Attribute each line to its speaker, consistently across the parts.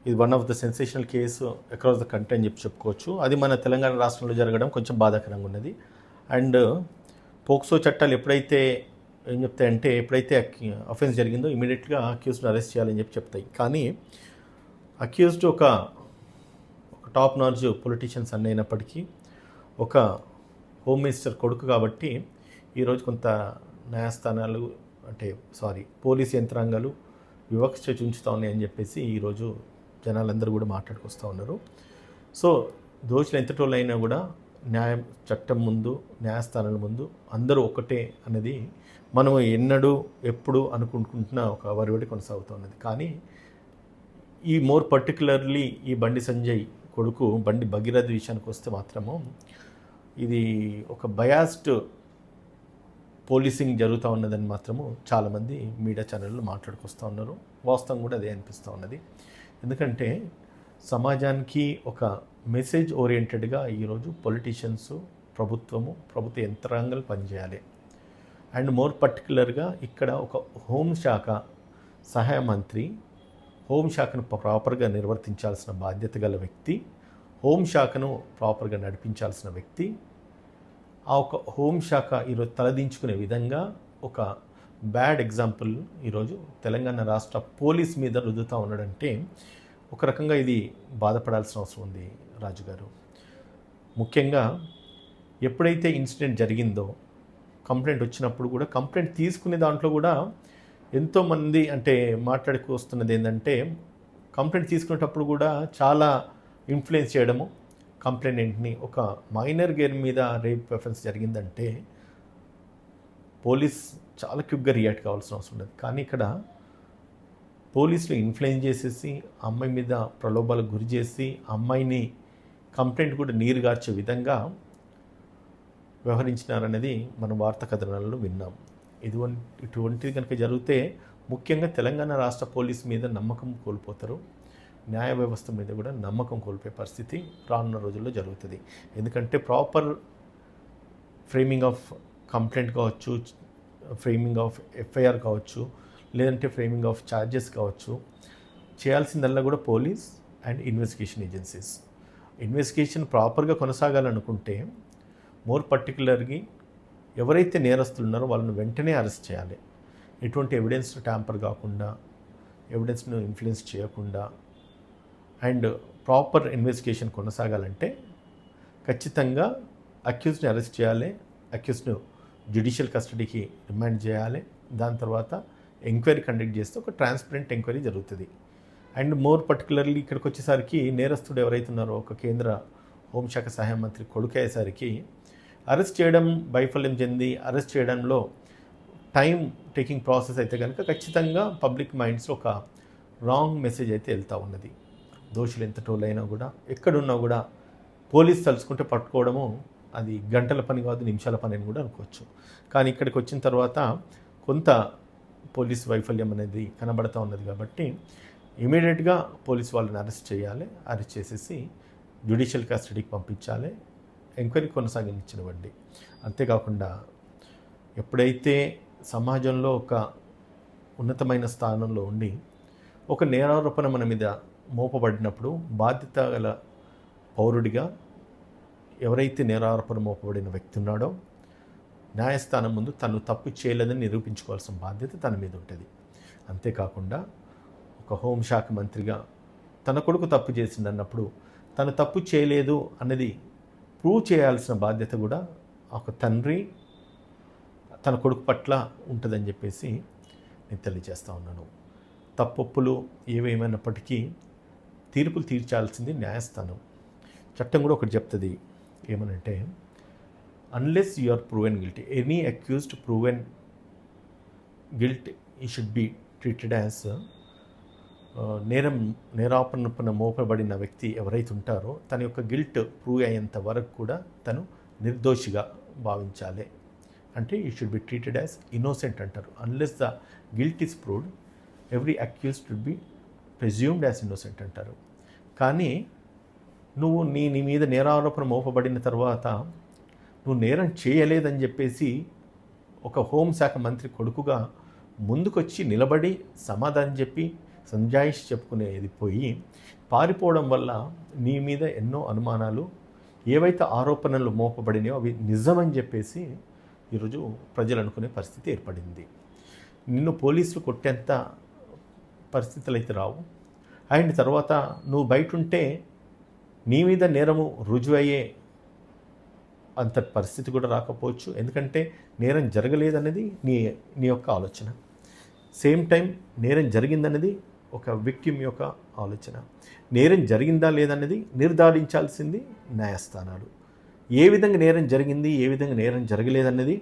Speaker 1: ఇది one of the sensational case across the country అని చెప్పుకోవచ్చు. అది మన తెలంగాణ రాష్ట్రంలో జరగడం కొంచెం బాధాకరంగా ఉన్నది. అండ్ పోక్సో చట్టాలు ఎప్పుడైతే ఏం చెప్తాయంటే, ఎప్పుడైతే అఫెన్స్ జరిగిందో ఇమీడియట్గా అక్యూజ్డ్ని అరెస్ట్ చేయాలని చెప్తాయి. కానీ అక్యూజ్డ్ ఒక టాప్ నాలెడ్జ్ పొలిటీషియన్స్ అన్నీ అయినప్పటికీ ఒక హోమ్ మినిస్టర్ కొడుకు కాబట్టి ఈరోజు కొంత న్యాయస్థానాలు పోలీస్ యంత్రాంగాలు వివక్ష చూంచుతా ఉన్నాయని చెప్పేసి ఈరోజు జనాలందరూ కూడా మాట్లాడుకొస్తూ ఉన్నారు. సో దోషులు ఎంతటోళ్ళు అయినా కూడా న్యాయం చట్టం ముందు, న్యాయస్థానాల ముందు అందరూ ఒకటే అనేది మనం ఎన్నడూ ఎప్పుడు అనుకుంటున్న ఒక వరివడి కొనసాగుతూ ఉన్నది. కానీ ఈ మోర్ పర్టికులర్లీ ఈ బండి సంజయ్ కొడుకు బండి భగీరథ్ విషయానికి వస్తే మాత్రము ఇది ఒక బయాస్డ్ పోలీసింగ్ జరుగుతూ ఉన్నదని మాత్రము చాలామంది మీడియా ఛానళ్ళు మాట్లాడుకొస్తూ ఉన్నారు. వాస్తవం కూడా అదే అనిపిస్తూ ఉన్నది. ఎందుకంటే సమాజానికి ఒక మెసేజ్ ఓరియంటెడ్గా ఈరోజు పొలిటీషియన్స్, ప్రభుత్వ యంత్రాంగాలు పనిచేయాలి. అండ్ మోర్ పర్టికులర్గా ఇక్కడ ఒక హోంశాఖ సహాయ మంత్రి హోంశాఖను ప్రాపర్గా నిర్వర్తించాల్సిన బాధ్యత గల వ్యక్తి, హోంశాఖను ప్రాపర్గా నడిపించాల్సిన వ్యక్తి, ఆ ఒక హోంశాఖ ఈరోజు తలదించుకునే విధంగా ఒక బ్యాడ్ ఎగ్జాంపుల్ ఈరోజు తెలంగాణ రాష్ట్ర పోలీస్ మీద రుద్దుతూ ఉన్నాడంటే ఒక రకంగా ఇది బాధపడాల్సిన అవసరం ఉంది రాజుగారు. ముఖ్యంగా ఎప్పుడైతే ఇన్సిడెంట్ జరిగిందో కంప్లైంట్ వచ్చినప్పుడు కూడా కంప్లైంట్ తీసుకునే దాంట్లో కూడా ఎంతోమంది మాట్లాడుకు వస్తున్నది ఏంటంటే, కంప్లైంట్ తీసుకునేటప్పుడు కూడా చాలా ఇన్ఫ్లుయెన్స్ చేయడము. కంప్లైంట్ని ఒక మైనర్ గేర్ మీద రేప్ అఫెన్స్ జరిగిందంటే పోలీస్ చాలా క్విక్గా రియాక్ట్ కావాల్సిన అవసరం ఉండదు. కానీ ఇక్కడ పోలీసులు ఇన్ఫ్లుయెన్స్ చేసేసి అమ్మాయి మీద ప్రలోభాలకు గురి చేసి అమ్మాయిని కంప్లైంట్ కూడా నీరుగార్చే విధంగా వ్యవహరించినారనేది మనం వార్తా కథనాలలో విన్నాం. ఇటువంటిది కనుక జరిగితే ముఖ్యంగా తెలంగాణ రాష్ట్ర పోలీస్ మీద నమ్మకం కోల్పోతారు, న్యాయ వ్యవస్థ మీద కూడా నమ్మకం కోల్పోయే పరిస్థితి రానున్న రోజుల్లో జరుగుతుంది. ఎందుకంటే ప్రాపర్ ఫ్రేమింగ్ ఆఫ్ కంప్లైంట్ కావచ్చు, ఫ్రేమింగ్ ఆఫ్ ఎఫ్ఐఆర్ కావచ్చు, లేదంటే ఫ్రేమింగ్ ఆఫ్ ఛార్జెస్ కావచ్చు, చేయాల్సిందల్లా కూడా police and investigation agencies. Investigation ప్రాపర్గా కొనసాగాలనుకుంటే మోర్ పర్టికులర్గా ఎవరైతే నేరస్తులు ఉన్నారో వాళ్ళని వెంటనే అరెస్ట్ చేయాలి. ఎటువంటి ఎవిడెన్స్ ట్యాంపర్ కాకుండా, ఎవిడెన్స్ను ఇన్ఫ్లుయెన్స్ చేయకుండా అండ్ ప్రాపర్ ఇన్వెస్టిగేషన్ కొనసాగాలంటే ఖచ్చితంగా అక్యూజ్ని అరెస్ట్ చేయాలి, అక్యూజ్ను జ్యుడిషియల్ కస్టడీకి రిమాండ్ చేయాలి. దాని తర్వాత ఎంక్వైరీ కండక్ట్ చేస్తే ఒక ట్రాన్స్పరెంట్ ఎంక్వైరీ జరుగుతుంది. అండ్ మోర్ పర్టికులర్లీ ఇక్కడికి వచ్చేసరికి నేరస్తుడు ఎవరైతే ఉన్నారో ఒక కేంద్ర హోంశాఖ సహాయ మంత్రి కొడుకు అయ్యేసరికి అరెస్ట్ చేయడం వైఫల్యం చెంది అరెస్ట్ చేయడంలో టైం టేకింగ్ ప్రాసెస్ అయితే కనుక ఖచ్చితంగా పబ్లిక్ మైండ్స్లో ఒక రాంగ్ మెసేజ్ అయితే వెళ్తూ ఉన్నది. దోషులు ఎంత టోలైనా కూడా ఎక్కడున్నా కూడా పోలీస్ తలుచుకుంటే పట్టుకోవడము అది గంటల పని కాదు, నిమిషాల పని అని కూడా అనుకోవచ్చు. కానీ ఇక్కడికి వచ్చిన తర్వాత కొంత పోలీస్ వైఫల్యం అనేది కనబడుతూ ఉన్నది. కాబట్టి ఇమీడియట్గా పోలీస్ వాళ్ళని అరెస్ట్ చేయాలి, అరెస్ట్ చేసేసి జ్యుడిషియల్ కస్టడీకి పంపించాలి, ఎంక్వైరీ కొనసాగించనివ్వండి. అంతేకాకుండా ఎప్పుడైతే సమాజంలో ఒక ఉన్నతమైన స్థానంలో ఉండి ఒక నేరారోపణ మన మీద మోపబడినప్పుడు బాధ్యత గల పౌరుడిగా ఎవరైతే నేరారోపణ మోపబడిన వ్యక్తి ఉన్నాడో న్యాయస్థానం ముందు తను తప్పు చేయలేదని నిరూపించుకోవాల్సిన బాధ్యత తన మీద ఉంటుంది. అంతేకాకుండా ఒక హోంశాఖ మంత్రిగా తన కొడుకు తప్పు చేసిందన్నప్పుడు తను తప్పు చేయలేదు అన్నది ప్రూవ్ చేయాల్సిన బాధ్యత కూడా ఒక తండ్రి తన కొడుకు పట్ల ఉంటుందని చెప్పేసి నేను తెలియజేస్తూ ఉన్నాను. తప్పొప్పులు ఏవేమైనప్పటికీ తీర్పులు తీర్చాల్సింది న్యాయస్థానం. చట్టం కూడా ఒకటి చెప్తుంది, ఏమనంటే unless you are proven guilty, any accused proven guilty should be treated as నేరాపణ మోపబడిన వ్యక్తి ఎవరైతే ఉంటారో తన యొక్క గిల్ట్ ప్రూవ్ అయ్యేంత వరకు కూడా తను నిర్దోషిగా భావించాలి. అంటే he should be treated as innocent అంటారు. Unless the guilt is proved every accused should be presumed as innocent అంటారు. కానీ నువ్వు నీ మీద నేరారోపణ మోపబడిన తర్వాత నువ్వు నేరం చేయలేదని చెప్పేసి ఒక హోంశాఖ మంత్రి కొడుకుగా ముందుకొచ్చి నిలబడి సమాధానం చెప్పి సంజాయిషి చెప్పుకునేది పోయి పారిపోవడం వల్ల నీ మీద ఎన్నో అనుమానాలు, ఏవైతే ఆరోపణలు మోపబడినాయో అవి నిజమని చెప్పేసి ఈరోజు ప్రజలు అనుకునే పరిస్థితి ఏర్పడింది. నిన్ను పోలీసులు కొట్టేంత పరిస్థితులు అయితే రావు. అండ్ తర్వాత నువ్వు బయట ఉంటే నీ మీద నేరము రుజువు అయ్యే అంత పరిస్థితి కూడా రాకపోవచ్చు. ఎందుకంటే నేరం జరగలేదన్నది నీ యొక్క ఆలోచన. సేమ్ టైం నేరం జరిగిందన్నది ఒక విక్టిమ్ యొక్క ఆలోచన. నేరం జరిగిందా లేదన్నది నిర్ధారించాల్సింది న్యాయస్థానాలు. ఏ విధంగా నేరం జరిగింది, ఏ విధంగా నేరం జరగలేదన్నది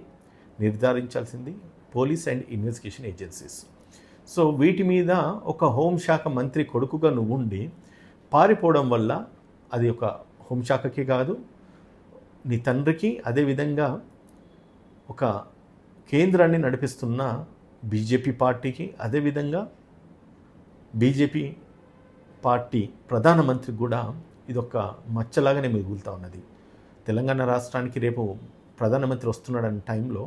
Speaker 1: నిర్ధారించాల్సింది police and investigation agencies. So వీటి మీద ఒక హోంశాఖ మంత్రి కొడుకుగా నువ్వు ఉండి పారిపోవడం వల్ల అది ఒక హోంశాఖకి కాదు, నీ తండ్రికి, అదేవిధంగా ఒక కేంద్రాన్ని నడిపిస్తున్న బీజేపీ పార్టీకి, అదేవిధంగా బీజేపీ పార్టీ ప్రధానమంత్రికి కూడా ఇదొక మచ్చలాగానే మిగులుతూ ఉన్నది. తెలంగాణ రాష్ట్రానికి రేపు ప్రధానమంత్రి వస్తున్నాడన్న టైంలో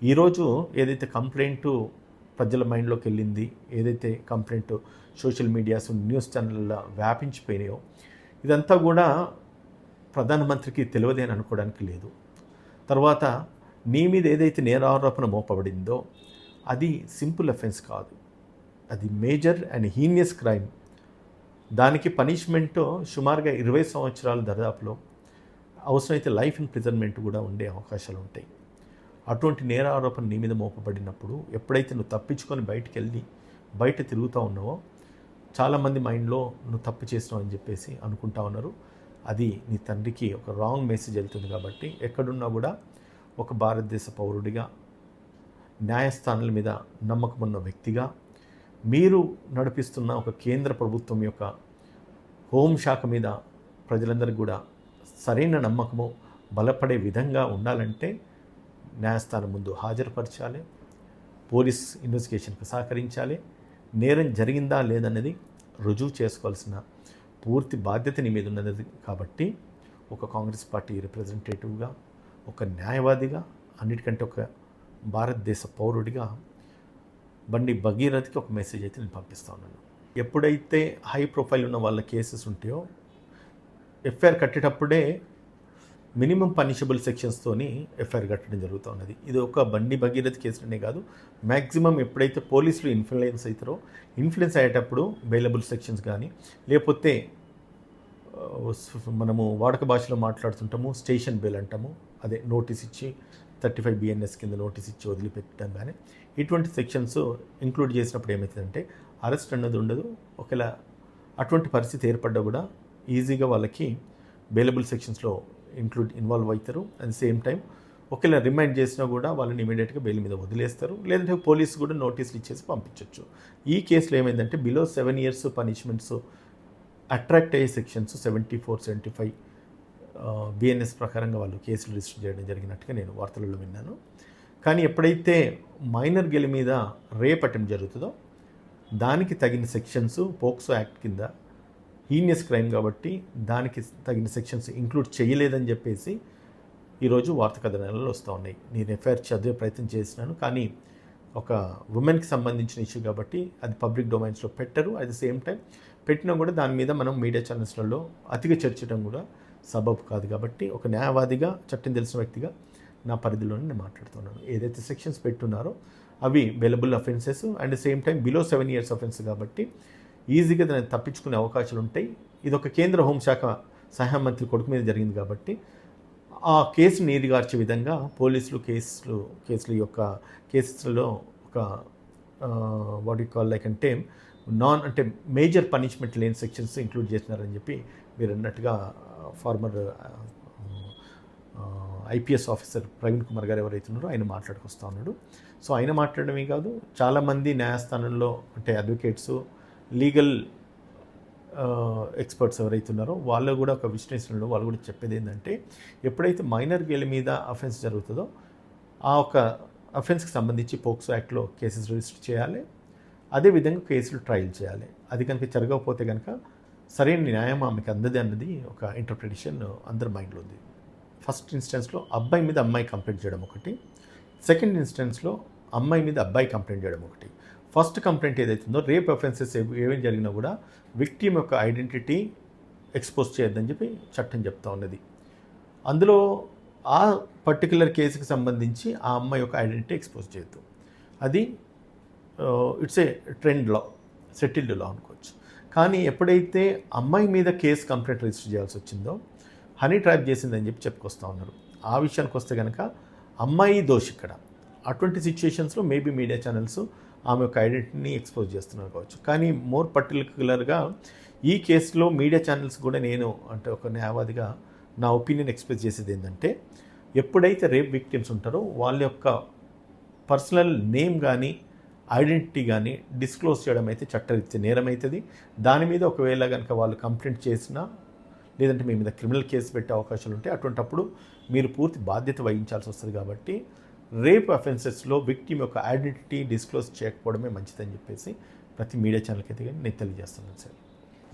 Speaker 1: ఈరోజు ఏదైతే కంప్లైంట్ ప్రజల మైండ్లోకి వెళ్ళింది, ఏదైతే కంప్లైంట్ సోషల్ మీడియాస్, న్యూస్ ఛానళ్ళ వ్యాపించిపోయినాయో ఇదంతా కూడా ప్రధానమంత్రికి తెలియదే అని అనుకోవడానికి లేదు. తర్వాత నీ మీద ఏదైతే నేరారోపణ మోపబడిందో అది సింపుల్ అఫెన్స్ కాదు, అది మేజర్ అండ్ హీనియస్ క్రైమ్. దానికి పనిష్మెంట్ సుమారుగా 20 సంవత్సరాల దరిదాపులో, అవసరమైతే లైఫ్ ఇంప్రిజన్మెంట్ కూడా ఉండే అవకాశాలు ఉంటాయి. అటువంటి నేరారోపణ నీ మీద మోపబడినప్పుడు ఎప్పుడైతే నువ్వు తప్పించుకొని బయటికి వెళ్ళి బయట తిరుగుతూ ఉన్నావో చాలామంది మైండ్లో నువ్వు తప్పు చేసినావు అని చెప్పేసి అనుకుంటా ఉన్నారు. అది నీ తండ్రికి ఒక రాంగ్ మెసేజ్ వెళ్తుంది. కాబట్టి ఎక్కడున్నా కూడా ఒక భారతదేశ పౌరుడిగా, న్యాయస్థానాల మీద నమ్మకం ఉన్న వ్యక్తిగా, మీరు నడిపిస్తున్న ఒక కేంద్ర ప్రభుత్వం యొక్క హోంశాఖ మీద ప్రజలందరికీ కూడా సరైన నమ్మకము బలపడే విధంగా ఉండాలంటే న్యాయస్థానం ముందు హాజరుపరచాలి, పోలీస్ ఇన్వెస్టిగేషన్కి సహకరించాలి, నేరం జరిగిందా లేదన్నది రుజువు చేసుకోవాల్సిన పూర్తి బాధ్యత నీ మీద ఉన్నది. కాబట్టి ఒక కాంగ్రెస్ పార్టీ రిప్రజెంటేటివ్గా, ఒక న్యాయవాదిగా, అన్నిటికంటే ఒక భారతదేశ పౌరుడిగా బండి భగీరథకి ఒక మెసేజ్ అయితే నేను పంపిస్తా ఉన్నాను. ఎప్పుడైతే హై ప్రొఫైల్ ఉన్న వాళ్ళ కేసెస్ ఉంటాయో ఎఫ్ఐఆర్ కట్టేటప్పుడే మినిమం పనిషబుల్ సెక్షన్స్తోని ఎఫ్ఐఆర్ కట్టడం జరుగుతూ ఉన్నది. ఇది ఒక బండి భగీరథ కేసులనే కాదు, మ్యాక్సిమం ఎప్పుడైతే పోలీసులు ఇన్ఫ్లుయెన్స్ అవుతారో, ఇన్ఫ్లుయెన్స్ అయ్యేటప్పుడు బెయిలబుల్ సెక్షన్స్ కానీ, లేకపోతే మనము వాడక భాషలో మాట్లాడుతుంటాము స్టేషన్ బెయిల్ అంటాము, అదే నోటీస్ ఇచ్చి 35 BNS కింద నోటీస్ ఇచ్చి వదిలిపెట్టడం కానీ, ఇటువంటి సెక్షన్స్ ఇంక్లూడ్ చేసినప్పుడు ఏమవుతుందంటే అరెస్ట్ అన్నది ఉండదు. ఒకవేళ అటువంటి పరిస్థితి ఏర్పడ్డా కూడా ఈజీగా వాళ్ళకి బెయిలబుల్ సెక్షన్స్లో ఇన్వాల్వ్ అవుతారు. అట్ ది సేమ్ టైం ఒకవేళ రిమైండ్ చేసినా కూడా వాళ్ళని ఇమీడియట్గా బెయిల్ మీద వదిలేస్తారు, లేదంటే పోలీసు కూడా నోటీసులు ఇచ్చేసి పంపించవచ్చు. ఈ కేసులో ఏమైందంటే బిలో 7 years పనిష్మెంట్స్ అట్రాక్ట్ అయ్యే సెక్షన్స్ 74, 75 BNS ప్రకారంగా వాళ్ళు కేసులు రిజిస్టర్ చేయడం జరిగినట్టుగా నేను వార్తలలో విన్నాను. కానీ ఎప్పుడైతే మైనర్ గెలి మీద రేప్ అటెంప్ట్ జరుగుతుందో దానికి తగిన సెక్షన్స్ పోక్సో యాక్ట్ కింద హీనియస్ క్రైమ్ కాబట్టి దానికి తగిన సెక్షన్స్ ఇంక్లూడ్ చేయలేదని చెప్పేసి ఈరోజు వార్తా కథనాలలో వస్తూ ఉన్నాయి. నేను ఎఫ్ఐఆర్ చదివే ప్రయత్నం చేసినాను, కానీ ఒక ఉమెన్కి సంబంధించిన ఇష్యూ కాబట్టి అది పబ్లిక్ డొమైన్స్లో పెట్టరు. అట్ ది సేమ్ టైం పెట్టినా కూడా దాని మీద మనం మీడియా ఛానల్స్లలో అతిగా చర్చించడం కూడా సబబు కాదు. కాబట్టి ఒక న్యాయవాదిగా, చట్టం తెలిసిన వ్యక్తిగా నా పరిధిలోనే నేను మాట్లాడుతున్నాను. ఏదైతే సెక్షన్స్ పెట్టున్నారో అవి bailable offences and same time below 7 years offence కాబట్టి ఈజీగా దాన్ని తప్పించుకునే అవకాశాలు ఉంటాయి. ఇది ఒక కేంద్ర హోంశాఖ సహాయ మంత్రి కొడుకు మీద జరిగింది కాబట్టి ఆ కేసు నీరుగార్చే విధంగా పోలీసులు కేసులలో ఒక వాట్ యు కాల్ లైక్ అంటే మేజర్ పనిష్మెంట్ లేని సెక్షన్స్ ఇంక్లూడ్ చేసినారని చెప్పి మీరు అన్నట్టుగా former IPS officer Praveen Kumar గారు ఎవరైతే ఉన్నారో ఆయన మాట్లాడుకొస్తా ఉన్నాడు. సో ఆయన మాట్లాడడమే కాదు, చాలామంది న్యాయస్థానంలో అంటే అడ్వకేట్స్, లీగల్ ఎక్స్పర్ట్స్ ఎవరైతే ఉన్నారో వాళ్ళు కూడా ఒక విశ్లేషణలో వాళ్ళు కూడా చెప్పేది ఏంటంటే ఎప్పుడైతే మైనర్ గేల్ మీద అఫెన్స్ జరుగుతుందో ఆ ఒక అఫెన్స్కి సంబంధించి పోక్సో యాక్ట్లో కేసెస్ రిజిస్టర్ చేయాలి, అదేవిధంగా కేసులు ట్రయల్ చేయాలి. అది కనుక జరగకపోతే కనుక సరైన న్యాయం ఆమెకి అందది అన్నది ఒక ఇంటర్ప్రిటేషన్ అందరి మైండ్లో ఉంది. ఫస్ట్ ఇన్స్టెన్స్లో అబ్బాయి మీద అమ్మాయి కంప్లైంట్ చేయడం ఒకటి, సెకండ్ ఇన్స్టెన్స్లో అమ్మాయి మీద అబ్బాయి కంప్లైంట్ చేయడం ఒకటి, ఫస్ట్ కంప్లైంట్ ఏదైతుందో రేప్ అఫెన్సెస్ ఏమేమి జరిగినా కూడా విక్టిమ్ యొక్క ఐడెంటిటీ ఎక్స్పోజ్ చేయొద్దని చెప్పి చట్టం చెప్తా ఉన్నది. అందులో ఆ పర్టికులర్ కేసుకి సంబంధించి ఆ అమ్మాయి యొక్క ఐడెంటిటీ ఎక్స్పోజ్ చేయొద్దు. అది it's a trend law, settled law అనుకోవచ్చు. కానీ ఎప్పుడైతే అమ్మాయి మీద కేసు కంప్లైంట్ రిజిస్టర్ చేయాల్సి వచ్చిందో హనీ ట్రాప్ చేసిందని చెప్పి చెప్పుకొస్తూ ఉన్నారు. ఆ విషయానికి వస్తే కనుక అమ్మాయి దోషి ఇక్కడ. అటువంటి సిచ్యుయేషన్స్లో మేబీ మీడియా ఛానల్స్ ఆమె యొక్క ఐడెంటిటీని ఎక్స్పోజ్ చేస్తున్నారు కావచ్చు. కానీ మోర్ పర్టికులర్గా ఈ కేసులో మీడియా ఛానల్స్ కూడా నేను అంటే ఒక న్యాయవాదిగా నా ఒపీనియన్ ఎక్స్ప్రెస్ చేసేది ఏంటంటే, ఎప్పుడైతే రేప్ విక్టిమ్స్ ఉంటారో వాళ్ళ యొక్క పర్సనల్ నేమ్ కానీ ఐడెంటిటీ కానీ డిస్క్లోజ్ చేయడం అయితే చట్టరీత్యా నేరం అవుతుంది. దాని మీద ఒకవేళ కనుక వాళ్ళు కంప్లైంట్ చేసినా లేదంటే మీ మీద క్రిమినల్ కేసు పెట్టే అవకాశాలు ఉంటాయి. అటువంటప్పుడు మీరు పూర్తి బాధ్యత వహించాల్సి వస్తుంది. కాబట్టి రేప్ అఫెన్సెస్లో విక్టిమ్ యొక్క ఐడెంటిటీ డిస్క్లోజ్ చేయకపోవడమే మంచిదని చెప్పేసి ప్రతి మీడియా ఛానల్కి అయితే కానీ నేను తెలియజేస్తున్నాను సార్.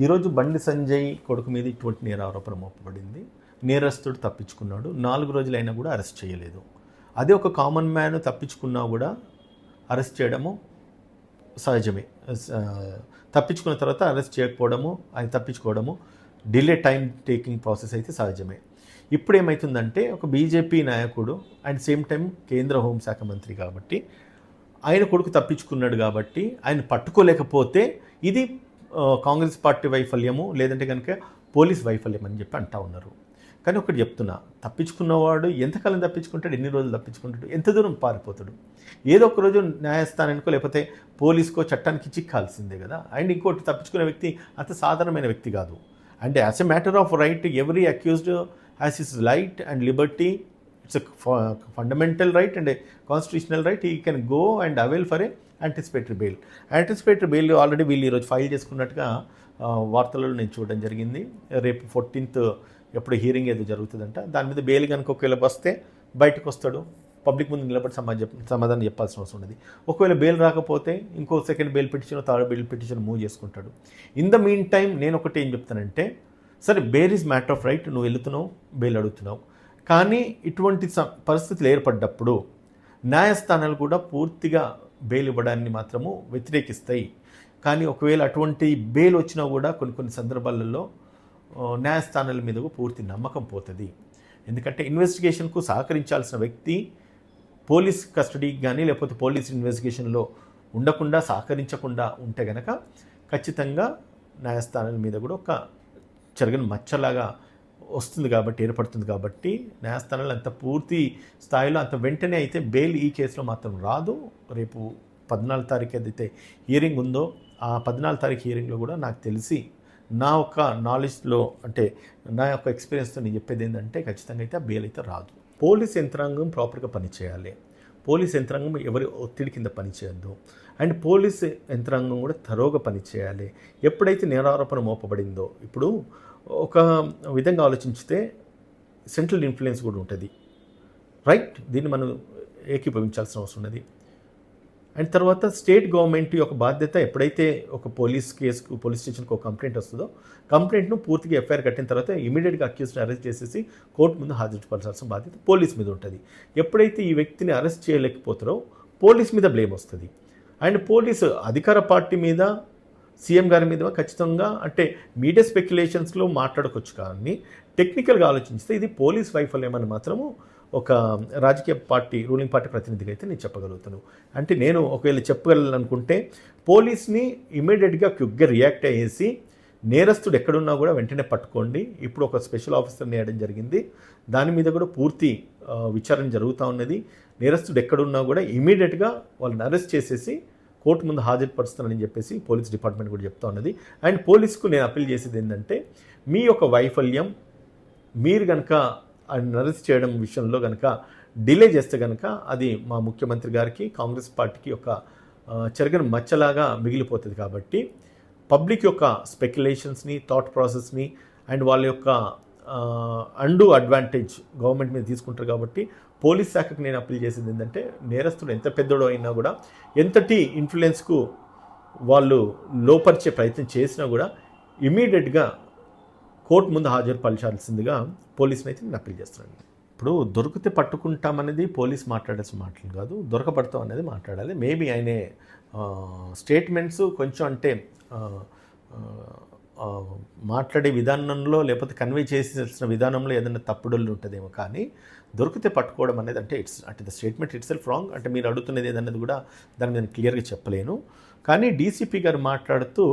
Speaker 1: ఈరోజు బండి సంజయ్ కొడుకు మీద ఇటువంటి నేరారోపణ మోపబడింది. నేరస్తుడు తప్పించుకున్నాడు. 4 రోజులైనా కూడా అరెస్ట్ చేయలేదు. అదే ఒక కామన్ మ్యాన్ తప్పించుకున్నా కూడా అరెస్ట్ చేయడము సహజమే. తప్పించుకున్న తర్వాత అరెస్ట్ చేయకపోవడము, ఆయన తప్పించుకోవడము డిలే టైం టేకింగ్ ప్రాసెస్ అయితే సహజమే. ఇప్పుడు ఏమవుతుందంటే ఒక బీజేపీ నాయకుడు అండ్ సేమ్ టైం కేంద్ర హోంశాఖ మంత్రి కాబట్టి ఆయన కొడుకు తప్పించుకున్నాడు కాబట్టి ఆయన పట్టుకోలేకపోతే ఇది కాంగ్రెస్ పార్టీ వైఫల్యము లేదంటే కనుక పోలీస్ వైఫల్యం అని చెప్పి అంటా ఉన్నారు. కానీ ఒకటి చెప్తున్నా, తప్పించుకున్నవాడు ఎంతకాలం తప్పించుకుంటాడు, ఎన్ని రోజులు తప్పించుకుంటాడు, ఎంత దూరం పారిపోతాడు? ఏదో ఒక రోజు న్యాయస్థానానికో లేకపోతే పోలీసుకో చట్టానికి చిక్కాల్సిందే కదా. అండ్ ఇంకోటి, తప్పించుకునే వ్యక్తి అంత సాధారణమైన వ్యక్తి కాదు. And as a matter of right every accused has his right and liberty. It's a fundamental right and a constitutional right. He can go and avail for a anticipatory bail. Anticipatory bail already వీళ్ళు ఈరోజు file చేసుకున్నట్టుగా వార్తలలో నేను చూడడం జరిగింది. రేపు 14th ఎప్పుడు hearing ఏదో జరుగుతుందంట. దాని మీద బెయిల్ కనుక ఒకవేళ వస్తే బయటకు వస్తాడు, పబ్లిక్ ముందు నిలబడి సమాధానం చెప్పాల్సిన అవసరం ఉన్నది. ఒకవేళ బెయిల్ రాకపోతే ఇంకో second bail petition, third bail petition move చేసుకుంటాడు. ఇన్ ద మీన్ టైం నేను ఒకటి ఏం చెప్తానంటే, సరే bail is matter of right, నువ్వు వెళుతున్నావు బెయిల్ అడుగుతున్నావు. కానీ ఇటువంటి పరిస్థితులు ఏర్పడ్డప్పుడు న్యాయస్థానాలు కూడా పూర్తిగా బెయిల్ ఇవ్వడాన్ని మాత్రము వ్యతిరేకిస్తాయి. కానీ ఒకవేళ అటువంటి బెయిల్ వచ్చినా కూడా కొన్ని సందర్భాలలో న్యాయస్థానాల మీద పూర్తి నమ్మకం పోతుంది. ఎందుకంటే ఇన్వెస్టిగేషన్కు సహకరించాల్సిన వ్యక్తి పోలీస్ కస్టడీకి కానీ లేకపోతే పోలీస్ ఇన్వెస్టిగేషన్లో ఉండకుండా సహకరించకుండా ఉంటే కనుక ఖచ్చితంగా న్యాయస్థానాల మీద కూడా ఒక చెరగని మచ్చలాగా వస్తుంది కాబట్టి, ఏర్పడుతుంది. కాబట్టి న్యాయస్థానాలు అంత పూర్తి స్థాయిలో అంత వెంటనే అయితే బెయిల్ ఈ కేసులో మాత్రం రాదు. రేపు 14 తారీఖు ఏదైతే హీరింగ్ ఉందో ఆ 14 తారీఖు హీరింగ్లో కూడా నాకు తెలిసి నా యొక్క నాలెడ్జ్లో అంటే నా యొక్క ఎక్స్పీరియన్స్తో నేను చెప్పేది ఏంటంటే ఖచ్చితంగా అయితే ఆ బెయిల్ అయితే రాదు. పోలీస్ యంత్రాంగం ప్రాపర్గా పనిచేయాలి. పోలీస్ యంత్రాంగం ఎవరి ఒత్తిడి కింద పనిచేయద్దు. అండ్ పోలీస్ యంత్రాంగం కూడా తరోగా పనిచేయాలి. ఎప్పుడైతే నేరారోపణ మోపబడిందో, ఇప్పుడు ఒక విధంగా ఆలోచించితే సెంట్రల్ ఇన్ఫ్లుయెన్స్ కూడా ఉంటుంది, రైట్? దీన్ని మనం ఏకీభవించాల్సిన అవసరం ఉన్నది. అండ్ తర్వాత స్టేట్ గవర్నమెంట్ యొక్క బాధ్యత, ఎప్పుడైతే ఒక పోలీస్ స్టేషన్కి ఒక కంప్లైంట్ వస్తుందో కంప్లైంట్ను పూర్తిగా ఎఫ్ఐఆర్ కట్టిన తర్వాత ఇమీడియట్గా అక్యూజ్ని అరెస్ట్ చేసేసి కోర్టు ముందు హాజరుపరచాల్సిన బాధ్యత పోలీస్ మీద ఉంటుంది. ఎప్పుడైతే ఈ వ్యక్తిని అరెస్ట్ చేయలేకపోతారో పోలీస్ మీద బ్లేమ్ వస్తుంది. అండ్ పోలీసు అధికార పార్టీ మీద, సీఎం గారి మీద ఖచ్చితంగా అంటే మీడియా స్పెక్యులేషన్స్లో మాట్లాడుకోవచ్చు. కానీ టెక్నికల్గా ఆలోచిస్తే ఇది పోలీస్ వైఫల్యం అని మాత్రము ఒక రాజకీయ పార్టీ, రూలింగ్ పార్టీ ప్రతినిధిగా అయితే నేను చెప్పగలుగుతాను. అంటే నేను ఒకవేళ చెప్పగలను అనుకుంటే పోలీస్ని ఇమీడియట్గా క్విక్గా రియాక్ట్ అయ్యేసి నేరస్తుడు ఎక్కడున్నా కూడా వెంటనే పట్టుకోండి. ఇప్పుడు ఒక స్పెషల్ ఆఫీసర్ని వేయడం జరిగింది. దాని మీద కూడా పూర్తి విచారణ జరుగుతూ ఉన్నది. నేరస్తుడు ఎక్కడున్నా కూడా ఇమీడియట్గా వాళ్ళని అరెస్ట్ చేసేసి కోర్టు ముందు హాజరుపరుస్తానని చెప్పేసి పోలీస్ డిపార్ట్మెంట్ కూడా చెప్తా ఉన్నది. అండ్ పోలీసుకు నేను అప్పీల్ చేసేది ఏంటంటే, మీ యొక్క వైఫల్యం, మీరు కనుక ఆయన అరెస్ట్ చేయడం విషయంలో కనుక డిలే చేస్తే కనుక అది మా ముఖ్యమంత్రి గారికి, కాంగ్రెస్ పార్టీకి ఒక చెరగని మచ్చలాగా మిగిలిపోతుంది. కాబట్టి పబ్లిక్ యొక్క స్పెక్యులేషన్స్ని, థాట్ ప్రాసెస్ని అండ్ వాళ్ళ యొక్క అండు అడ్వాంటేజ్ గవర్నమెంట్ మీద తీసుకుంటారు. కాబట్టి పోలీస్ శాఖకు నేను అప్పీల్ చేసేది ఏంటంటే, నేరస్తుడు ఎంత పెద్దోడో అయినా కూడా, ఎంతటి ఇన్ఫ్లుయెన్స్కు వాళ్ళు లోపరిచే ప్రయత్నం చేసినా కూడా ఇమీడియట్గా కోర్టు ముందు హాజరుపరచాల్సిందిగా పోలీసుని అయితే నేను అప్పీల్ చేస్తున్నాను. ఇప్పుడు దొరికితే పట్టుకుంటామనేది పోలీస్ మాట్లాడాల్సిన మాటలు కాదు, దొరకబడతాం అనేది మాట్లాడాలి. మేబీ ఆయనే స్టేట్మెంట్స్ కొంచెం అంటే ఆ, ఆ, ఆ, మాట్లాడే విధానంలో లేకపోతే కన్వే చేసిన విధానంలో ఏదైనా తప్పుడులు ఉంటుందేమో, కానీ దొరికితే పట్టుకోవడం అనేది అంటే అంటే the statement it self wrong. అంటే మీరు అడుగుతున్నది ఏదన్నది కూడా దాన్ని నేను క్లియర్గా చెప్పలేను. కానీ డీసీపీ గారు మాట్లాడుతూ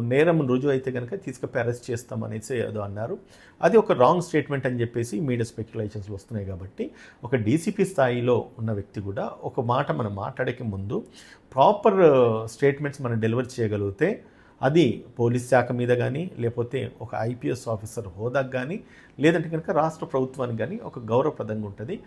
Speaker 1: నేరం రుజువు అయితే కనుక తీసుకుపోయి అరెస్ట్ చేస్తామనేసి ఏదో అన్నారు. అది ఒక రాంగ్ స్టేట్మెంట్ అని చెప్పేసి మీడియా స్పెక్యులేషన్స్ వస్తున్నాయి. కాబట్టి ఒక డీసీపీ స్థాయిలో ఉన్న వ్యక్తి కూడా ఒక మాట మనం మాట్లాడక ముందు ప్రాపర్ స్టేట్మెంట్స్ మనం డెలివరీ చేయగలిగితే అది పోలీస్ శాఖ మీద కానీ లేకపోతే ఒక ఐపీఎస్ ఆఫీసర్ హోదాకు కానీ లేదంటే కనుక రాష్ట్ర ప్రభుత్వానికి కానీ ఒక గౌరవప్రదంగా ఉంటుంది.